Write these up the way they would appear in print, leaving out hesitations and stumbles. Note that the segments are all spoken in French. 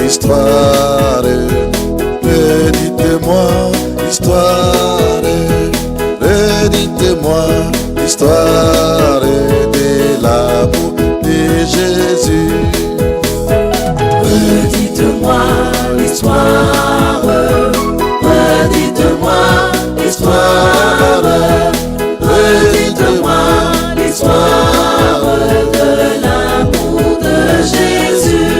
l'histoire. Redites-moi l'histoire. Redites-moi l'histoire de l'amour de Jésus. Redites-moi l'histoire. Redites-moi l'histoire. Redites-moi l'histoire de l'amour de Jésus.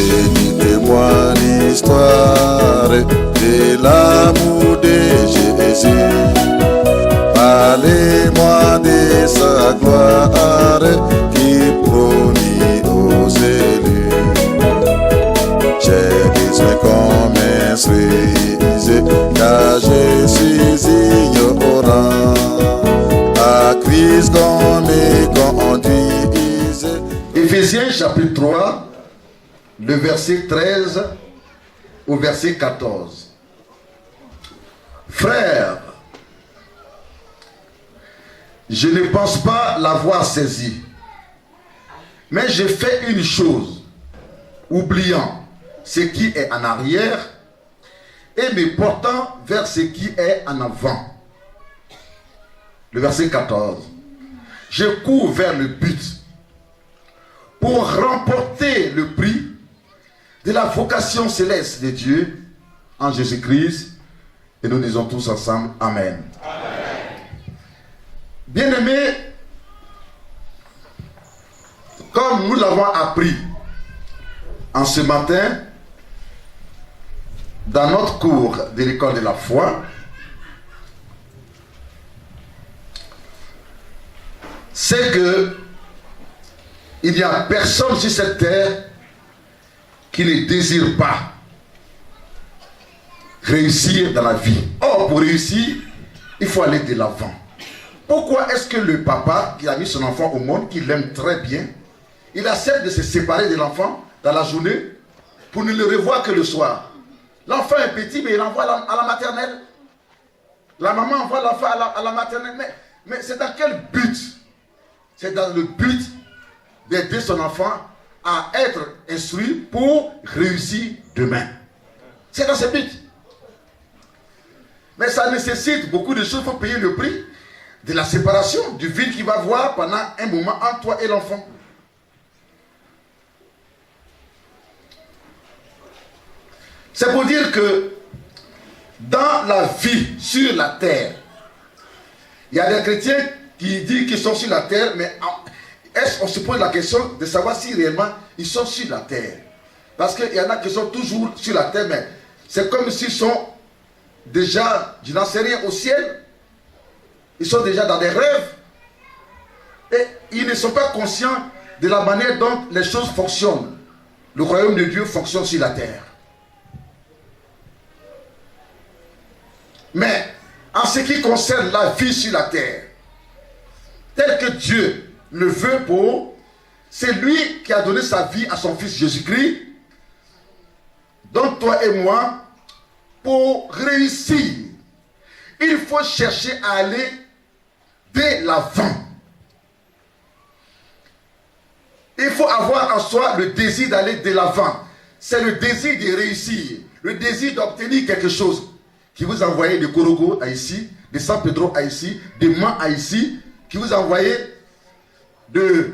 Redites-moi l'histoire de l'amour de Jésus. Parlez-moi de sa gloire qui promit aux élus. J'ai besoin qu'on m'instruise car je suis ignorant. À Christ qu'on me conduise. Éphésiens chapitre 3, le verset 13 au verset 14. Frères, je ne pense pas l'avoir saisi, mais j'ai fait une chose, oubliant ce qui est en arrière et me portant vers ce qui est en avant. Le verset 14. Je cours vers le but pour remporter le prix de la vocation céleste de Dieu en Jésus-Christ. Et nous disons tous ensemble Amen. Amen. Bien-aimés, comme nous l'avons appris en ce matin dans notre cours de l'école de la foi, c'est que il n'y a personne sur cette terre qui ne désire pas réussir dans la vie. Or, pour réussir, il faut aller de l'avant. Pourquoi est-ce que le papa qui a mis son enfant au monde, qui l'aime très bien, il accepte de se séparer de l'enfant dans la journée pour ne le revoir que le soir? L'enfant est petit, mais il envoie à la maternelle. La maman envoie l'enfant à la maternelle. Mais c'est dans quel but? C'est dans le but d'aider son enfant à être instruit pour réussir demain. C'est dans ce but. Mais ça nécessite beaucoup de choses. Il faut payer le prix de la séparation, du vide qu'il va avoir pendant un moment entre toi et l'enfant. C'est pour dire que dans la vie sur la terre, il y a des chrétiens qui disent qu'ils sont sur la terre, mais est-ce qu'on se pose la question de savoir si réellement ils sont sur la terre? Parce qu'il y en a qui sont toujours sur la terre, mais c'est comme s'ils sont déjà, je n'en sais rien, au ciel. Ils sont déjà dans des rêves. Et ils ne sont pas conscients de la manière dont les choses fonctionnent. Le royaume de Dieu fonctionne sur la terre. Mais en ce qui concerne la vie sur la terre, tel que Dieu le veut pour, c'est lui qui a donné sa vie à son fils Jésus-Christ, donc toi et moi, pour réussir, il faut chercher à aller de l'avant. Il faut avoir en soi le désir d'aller de l'avant. C'est le désir de réussir, le désir d'obtenir quelque chose. Qui vous a envoyé de Korogo à ici, de San Pedro à ici, de Man à ici, qui vous a envoyé de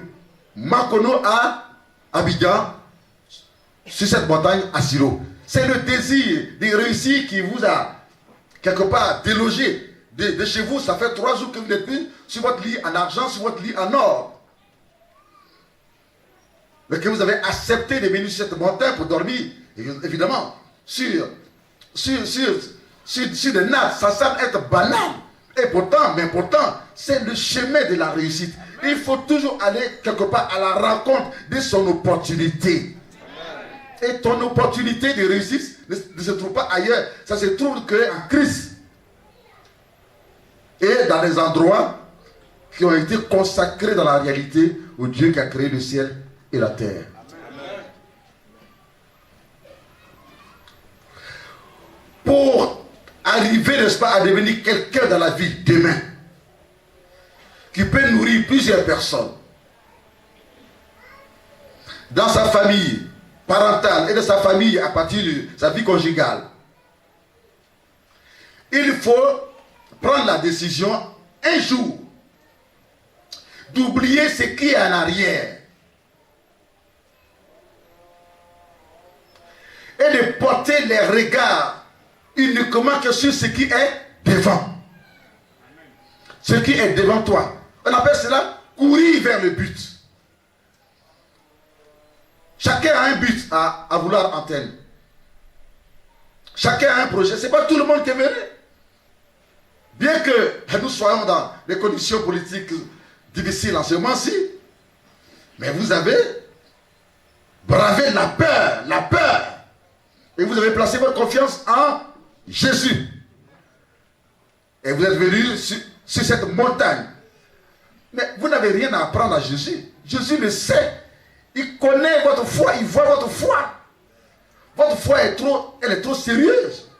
Makono à Abidjan, sur cette montagne à Siro. C'est le désir de réussir qui vous a quelque part délogé de chez vous. Ça fait 3 jours que vous n'êtes plus sur votre lit en argent, sur votre lit en or. Mais que vous avez accepté de venir sur cette montagne pour dormir, évidemment, sur des nattes. Ça semble être banal. Et pourtant, c'est le chemin de la réussite. Il faut toujours aller quelque part à la rencontre de son opportunité. Et ton opportunité de réussite ne se trouve pas ailleurs. Ça se trouve qu'en Christ. Et dans les endroits qui ont été consacrés dans la réalité au Dieu qui a créé le ciel et la terre. Pour arriver, n'est-ce pas, à devenir quelqu'un dans la vie demain, qui peut nourrir plusieurs personnes, dans sa famille, parentale et de sa famille à partir de sa vie conjugale, il faut prendre la décision un jour d'oublier ce qui est en arrière et de porter les regards uniquement que sur ce qui est devant. Ce qui est devant toi. On appelle cela courir vers le but. Chacun a un but à vouloir atteindre. Chacun a un projet. Ce n'est pas tout le monde qui est venu. Bien que nous soyons dans des conditions politiques difficiles en ce moment-ci, mais vous avez bravé la peur, la peur. Et vous avez placé votre confiance en Jésus. Et vous êtes venu sur cette montagne. Mais vous n'avez rien à apprendre à Jésus. Jésus le sait. Il connaît votre foi, il voit votre foi. Votre foi elle est trop sérieuse.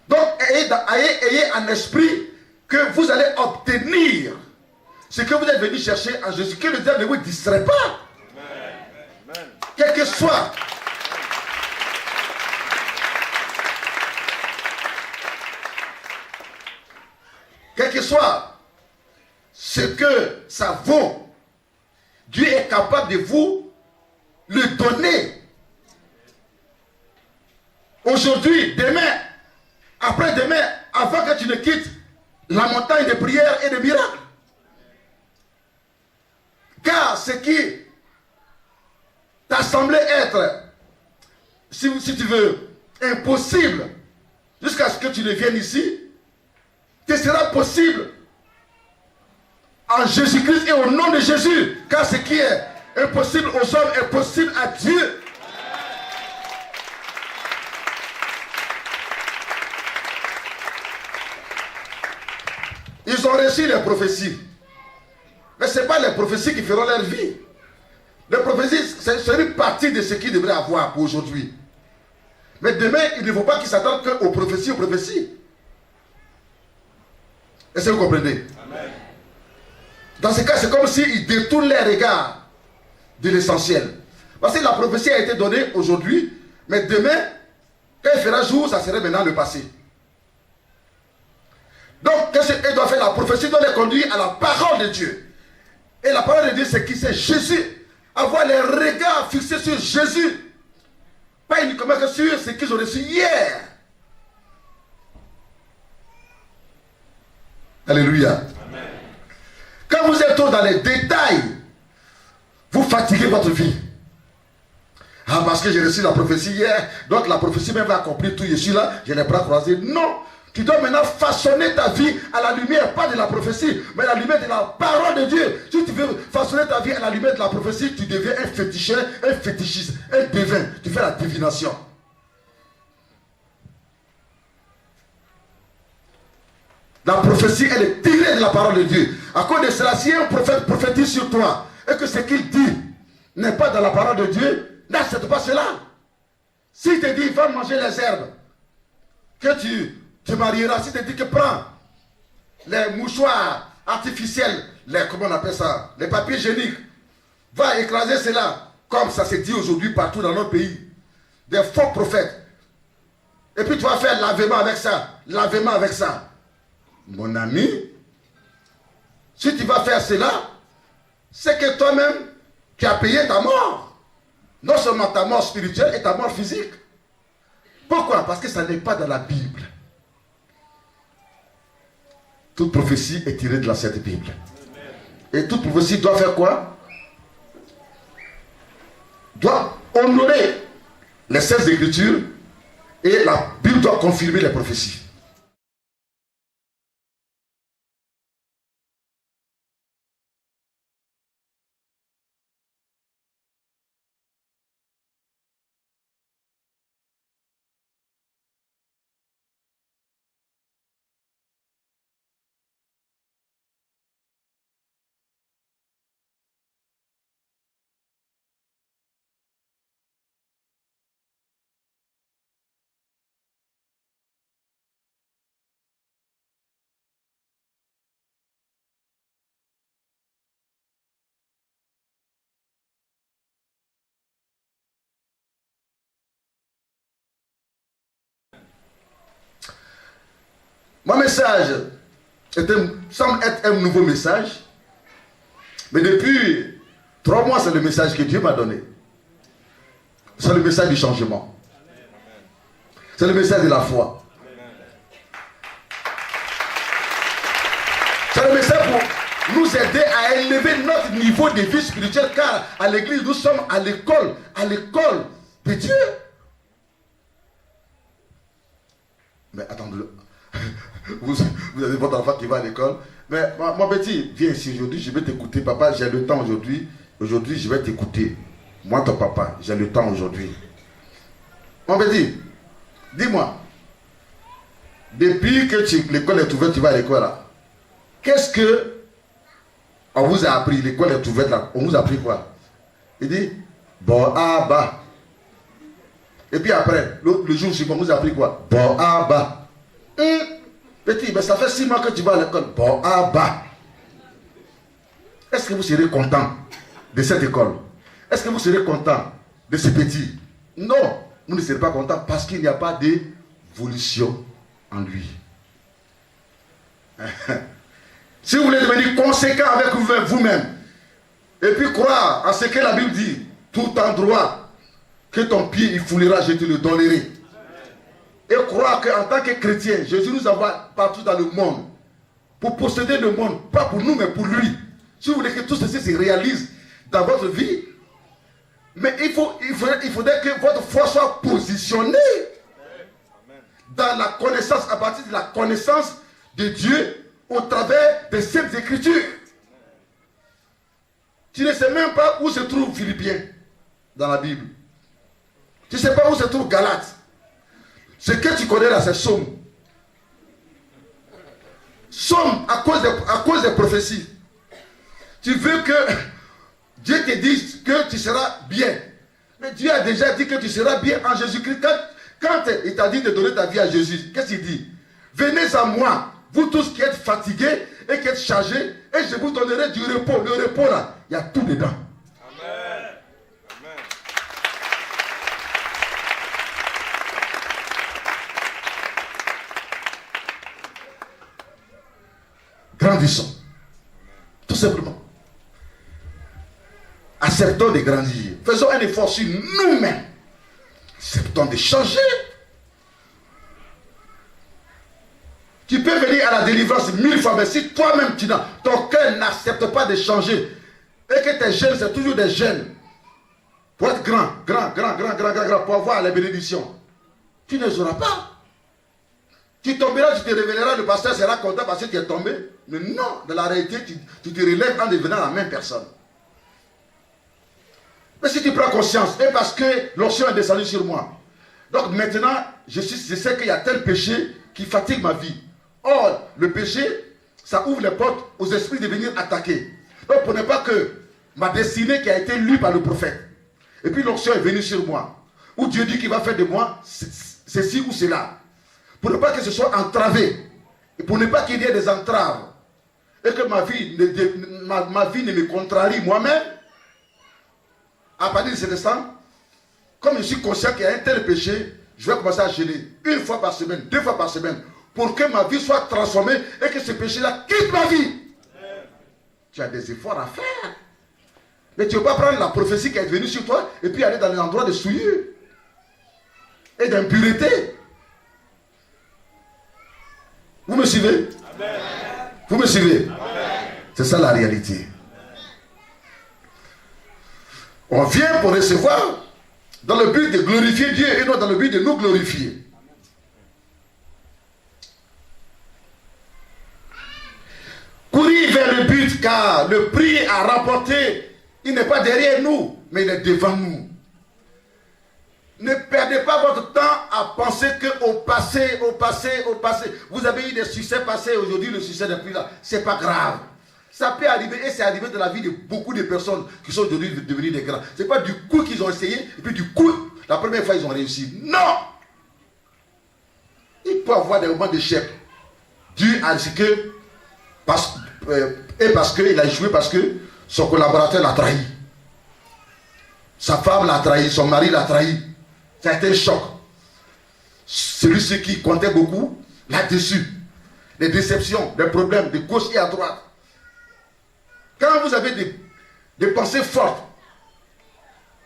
Donc, ayez en esprit que vous allez obtenir ce que vous êtes venu chercher en Jésus. Que le diable ne vous distrait pas. Amen. Quel que soit. Quel que soit ce que ça vaut, Dieu est capable de vous le donner. Aujourd'hui, demain, après-demain, avant que tu ne quittes la montagne de prière et de miracles. Car ce qui t'a semblé être, si tu veux, impossible, jusqu'à ce que tu ne viennes ici, te sera possible en Jésus-Christ et au nom de Jésus. Car ce qui est impossible aux hommes est possible à Dieu. Ils ont reçu les prophéties. Mais ce n'est pas les prophéties qui feront leur vie. Les prophéties, c'est une partie de ce qu'ils devraient avoir pour aujourd'hui. Mais demain, il ne faut pas qu'ils s'attendent qu'aux prophéties, aux prophéties. Est-ce que vous comprenez? Amen. Dans ce cas, c'est comme s'ils détournent les regards de l'essentiel. Parce que la prophétie a été donnée aujourd'hui, mais demain, quand il fera jour, ça serait maintenant le passé. Donc, qu'est-ce qu'elle doit faire? La prophétie doit les conduire à la parole de Dieu. Et la parole de Dieu, c'est qui? C'est Jésus. Avoir les regards fixés sur Jésus. Pas uniquement que sur ce qu'ils ont reçu hier. Alléluia. Amen. Quand vous êtes trop dans les détails, vous fatiguez votre vie. Ah, parce que j'ai reçu la prophétie hier, donc la prophétie même va accomplir tout. Je suis là, j'ai les bras croisés. Non! Tu dois maintenant façonner ta vie à la lumière, pas de la prophétie, mais à la lumière de la parole de Dieu. Si tu veux façonner ta vie à la lumière de la prophétie, tu deviens un féticheur, un fétichiste, un devin. Tu fais la divination. La prophétie, elle est tirée de la parole de Dieu. À cause de cela, si un prophète prophétise sur toi et que ce qu'il dit n'est pas dans la parole de Dieu, n'accepte pas cela. S'il te dit, va manger les herbes, que tu te marieras, s'il te dit que prends les mouchoirs artificiels, comment on appelle ça, les papiers hygiéniques, va écraser cela, comme ça se dit aujourd'hui partout dans notre pays. Des faux prophètes. Et puis tu vas faire lavement avec ça. Mon ami, si tu vas faire cela, c'est que toi-même, tu as payé ta mort. Non seulement ta mort spirituelle et ta mort physique. Pourquoi? Parce que ça n'est pas dans la Bible. Toute prophétie est tirée de la Sainte Bible. Et toute prophétie doit faire quoi? Doit honorer les Saintes Écritures et la Bible doit confirmer les prophéties. Mon message semble être un nouveau message. Mais depuis 3 mois, c'est le message que Dieu m'a donné. C'est le message du changement. C'est le message de la foi. C'est le message pour nous aider à élever notre niveau de vie spirituelle, car à l'église, nous sommes à l'école de Dieu. Mais attendez, vous avez votre enfant qui va à l'école. Mais mon petit, viens ici aujourd'hui, je vais t'écouter. Papa, j'ai le temps aujourd'hui. Aujourd'hui, je vais t'écouter. Moi, ton papa, j'ai le temps aujourd'hui. Mon petit, dis-moi, depuis que l'école est ouverte, tu vas à l'école là. Qu'est-ce que on vous a appris? L'école est ouverte là. On vous a appris quoi? Il dit, bon, ah, bah. Et puis après, le jour suivant, on vous a appris quoi? Bon, ah, bah. Petit, mais ça fait 6 mois que tu vas à l'école. Bon, ah, bah. Est-ce que vous serez content de cette école? Est-ce que vous serez content de ce petit? Non, vous ne serez pas content parce qu'il n'y a pas d'évolution en lui. Si vous voulez devenir conséquent avec vous-même, et puis croire en ce que la Bible dit, tout endroit que ton pied il foulera, je te le donnerai. Et croire qu'en tant que chrétien, Jésus nous envoie partout dans le monde pour posséder le monde, pas pour nous, mais pour lui. Si vous voulez que tout ceci se réalise dans votre vie, mais il faudrait que votre foi soit positionnée dans la connaissance, à partir de la connaissance de Dieu au travers des Saintes Écritures. Tu ne sais même pas où se trouve Philippiens dans la Bible. Tu ne sais pas où se trouve Galates. Ce que tu connais là, c'est Somme. Somme à cause des prophéties. Tu veux que Dieu te dise que tu seras bien. Mais Dieu a déjà dit que tu seras bien en Jésus-Christ. Quand il t'a dit de donner ta vie à Jésus, qu'est-ce qu'il dit? Venez à moi, vous tous qui êtes fatigués et qui êtes chargés, et je vous donnerai du repos. Le repos là, il y a tout dedans. Amen. Amen. Grandissons. Tout simplement. Acceptons de grandir. Faisons un effort sur nous-mêmes. Acceptons de changer. Tu peux venir à la délivrance 1000 fois, mais si toi-même, ton cœur n'accepte pas de changer, et que tes jeunes, c'est toujours des jeunes, pour être grand, pour avoir les bénédictions, tu ne sauras pas. Tu tomberas, tu te révéleras, le pasteur sera content parce que tu es tombé. Mais non, dans la réalité, tu te relèves en devenant la même personne. Mais si tu prends conscience, et parce que l'onction est descendue sur moi, donc maintenant, je sais qu'il y a tel péché qui fatigue ma vie. Or, le péché, ça ouvre les portes aux esprits de venir attaquer. Donc, pour ne pas que ma destinée qui a été lue par le prophète, et puis l'onction est venue sur moi, où Dieu dit qu'il va faire de moi ceci ou cela, pour ne pas que ce soit entravé, et pour ne pas qu'il y ait des entraves, et que ma vie ne me contrarie moi-même, à partir de cet instant, comme je suis conscient qu'il y a un tel péché, je vais commencer à jeûner 1 fois par semaine, 2 fois par semaine, pour que ma vie soit transformée et que ce péché-là quitte ma vie. Tu as des efforts à faire. Mais tu ne veux pas prendre la prophétie qui est venue sur toi et puis aller dans les endroits de souillure et d'impureté. Vous me suivez? Amen. Vous me suivez? C'est ça la réalité. On vient pour recevoir dans le but de glorifier Dieu et non dans le but de nous glorifier. Courir vers le but, car le prix à remporter, il n'est pas derrière nous, mais il est devant nous. Ne perdez pas votre temps à penser qu'au passé, vous avez eu des succès passés, aujourd'hui le succès n'est plus là. C'est pas grave. Ça peut arriver et c'est arrivé dans la vie de beaucoup de personnes qui sont aujourd'hui devenues des grands. Ce n'est pas du coup qu'ils ont essayé et puis du coup, la première fois ils ont réussi. Non! Il peut y avoir des moments d'échec dû à ce que parce qu'il a échoué parce que son collaborateur l'a trahi. Sa femme l'a trahi, son mari l'a trahi. Ça a été un choc. Celui qui comptait beaucoup l'a déçu. des déceptions, des problèmes de gauche et à droite. Quand vous avez des pensées fortes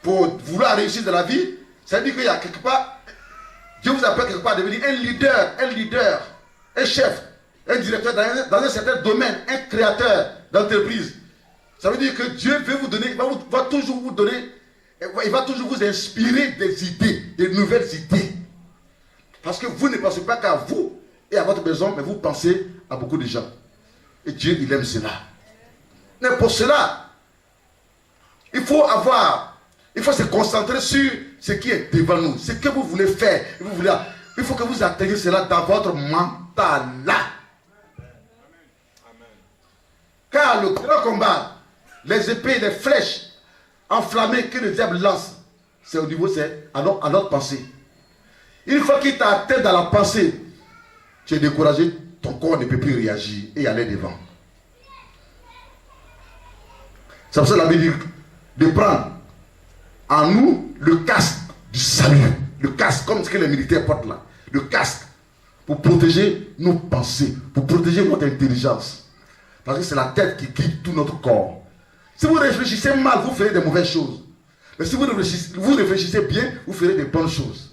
pour vouloir réussir dans la vie, ça veut dire qu'il y a quelque part, Dieu vous appelle quelque part à devenir un leader, un chef, un directeur dans un certain domaine, un créateur d'entreprise. Ça veut dire que Dieu veut vous donner, va toujours vous donner, il va toujours vous inspirer des idées, des nouvelles idées. Parce que vous ne pensez pas qu'à vous et à votre maison, mais vous pensez à beaucoup de gens. Et Dieu, il aime cela. Mais pour cela, il faut se concentrer sur ce qui est devant nous, ce que vous voulez faire. Il faut que vous atteigniez cela dans votre mental là. Car le grand combat, les épées, les flèches enflammées que le diable lance, c'est au niveau, c'est à notre pensée. Une fois qu'il t'a atteint dans la pensée, tu es découragé, ton corps ne peut plus réagir et aller devant. C'est pour ça que la Bible dit de prendre en nous le casque du salut. Le casque, comme ce que les militaires portent là. Le casque pour protéger nos pensées, pour protéger notre intelligence. Parce que c'est la tête qui guide tout notre corps. Si vous réfléchissez mal, vous ferez des mauvaises choses. Mais si vous réfléchissez bien, vous ferez des bonnes choses.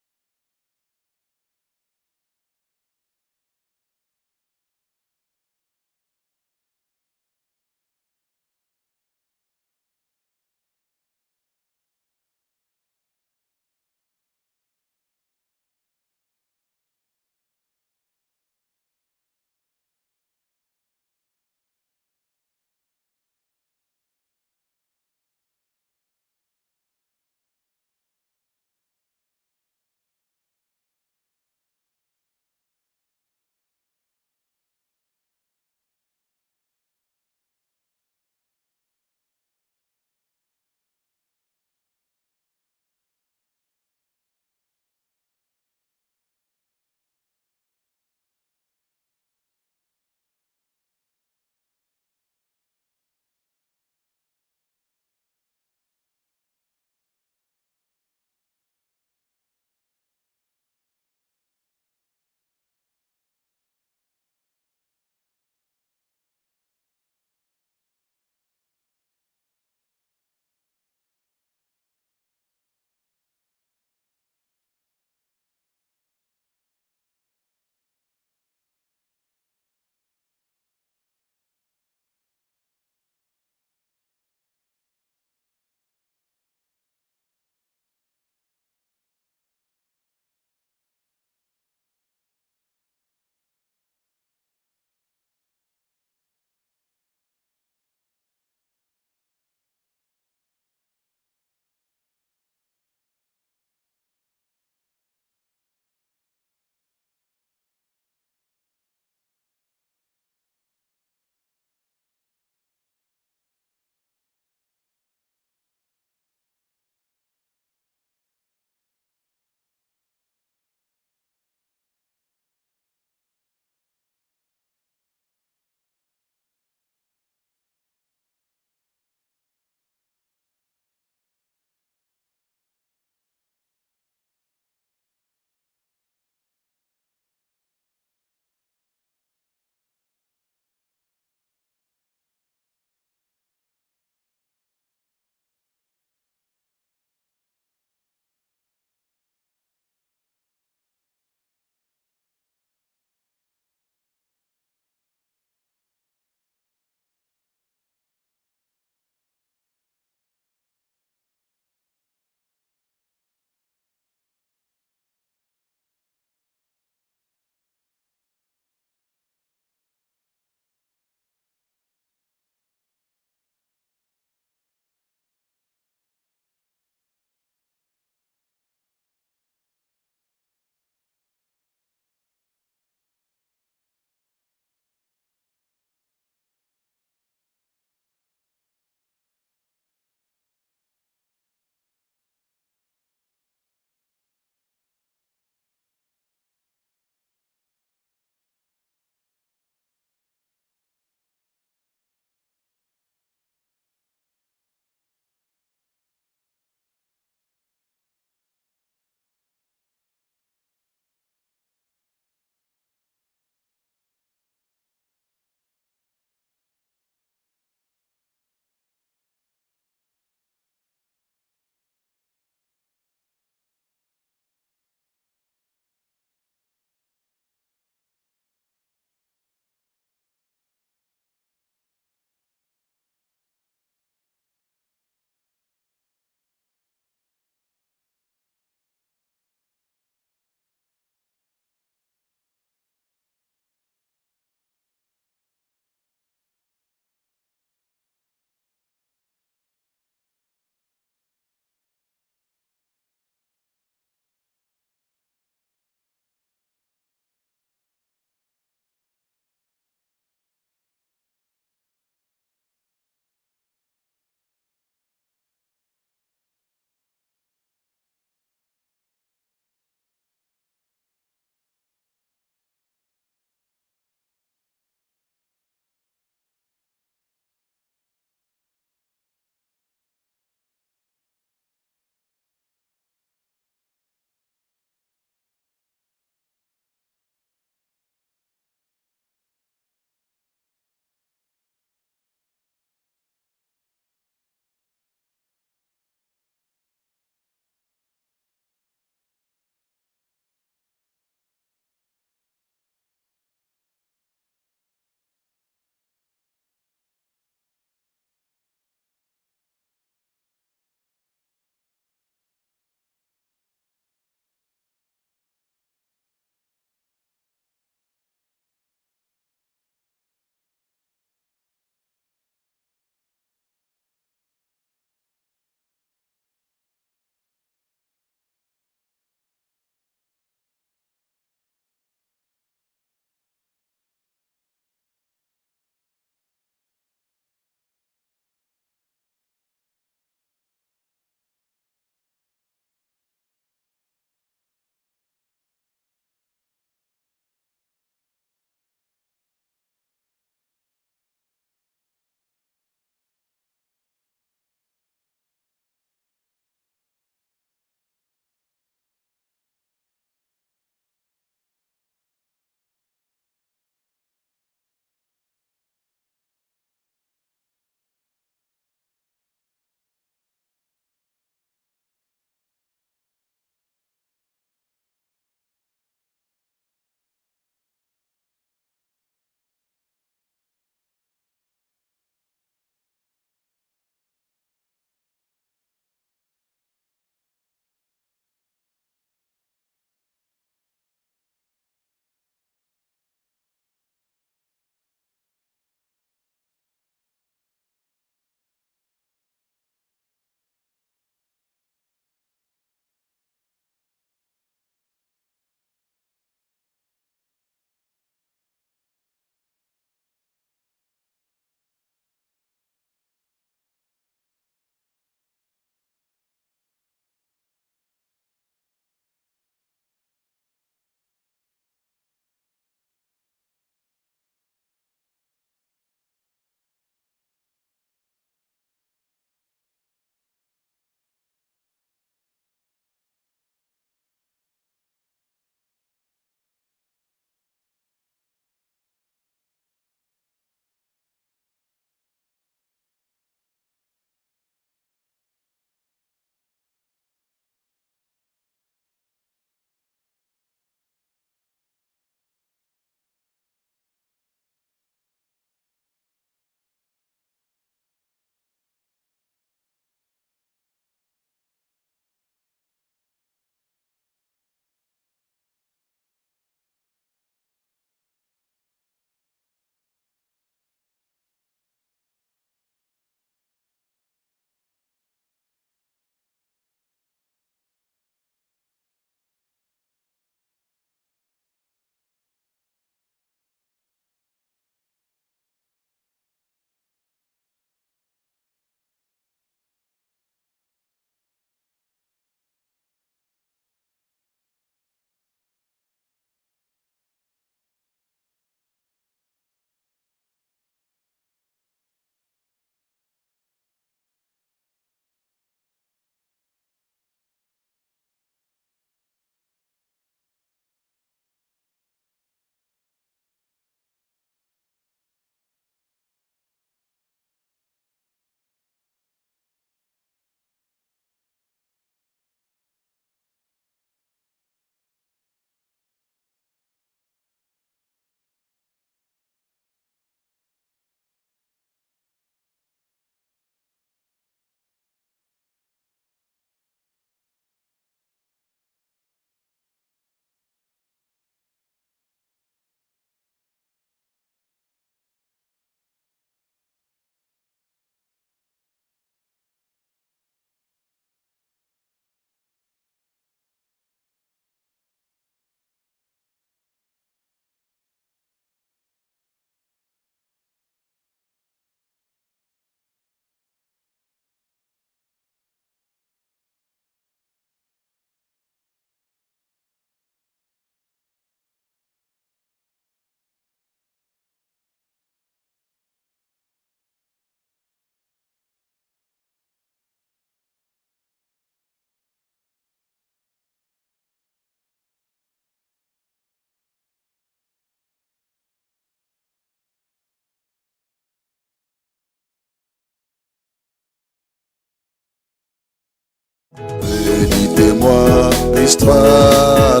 l'histoire.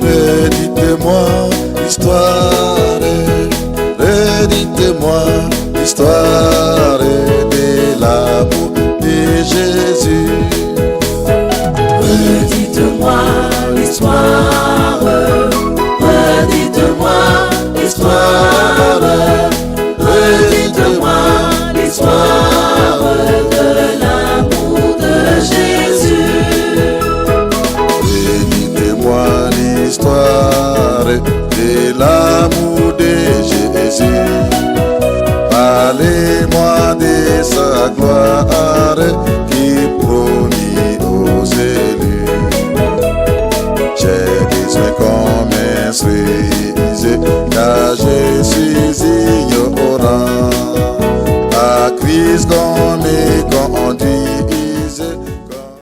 Redites-moi l'histoire. Redites-moi l'histoire de l'amour de Jésus. Redites-moi l'histoire. Redites-moi l'histoire. Redites-moi l'histoire de l'amour de Jésus. Redites-moi l'histoire de l'amour de Jésus. Parlez-moi de sa gloire qui promit aux élus. J'ai besoin qu'on m'instruise car je suis ignorant. À Christ qu'on me conduit.